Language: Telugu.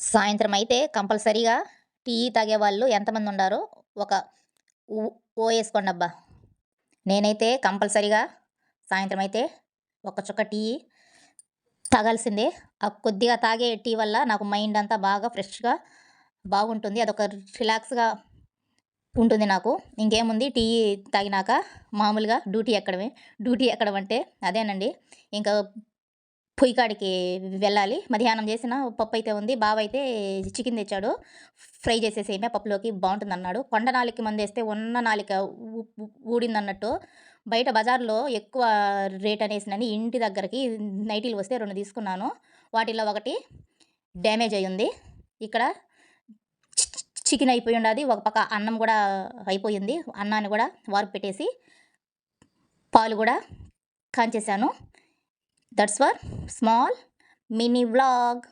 సాయంత్రం అయితే కంపల్సరీగా టీ తాగేవాళ్ళు ఎంతమంది ఉండారో ఒక ఊ ఓ ఏసుకోండబ్బా. నేనైతే కంపల్సరీగా సాయంత్రం అయితే ఒక చుక్క టీ తాగాల్సిందే. ఆ కొద్దిగా తాగే టీ వల్ల నాకు మైండ్ అంతా బాగా ఫ్రెష్‌గా బాగుంటుంది. అదొక రిలాక్స్‌గా ఉంటుంది నాకు. ఇంకేముంది టీ తాగినాక మామూలుగా డ్యూటీ ఎక్కడమే. డ్యూటీ ఎక్కడం అంటే అదేనండి. ఇంకా పొయ్యి కాడికి వెళ్ళాలి. మధ్యాహ్నం చేసిన పప్పయితే ఉంది. బావయితే చికెన్ తెచ్చాడు. ఫ్రై చేసేసేయమే పప్పులోకి బావుంటుందన్నాడు. కొండ నాలికకి మందేస్తే ఉన్న నాలిక ఊ ఊ ఊడిందన్నట్టు బయట బజార్‌లో ఎక్కువ రేట్ అనేసినని ఇంటి దగ్గరకి నైటీలు వస్తే 2 తీసుకున్నాను. వాటిలో ఒకటి డ్యామేజ్ అయ్యుంది. ఇక్కడ చికెన్ అయిపోయుండాది. ఒక పక్క అన్నం గూడా అయిపోయింది. అన్నాన్ని గూడా వార్పు పెట్టేసి పాలు గూడా కాంచేశాను. That's for small mini vlog.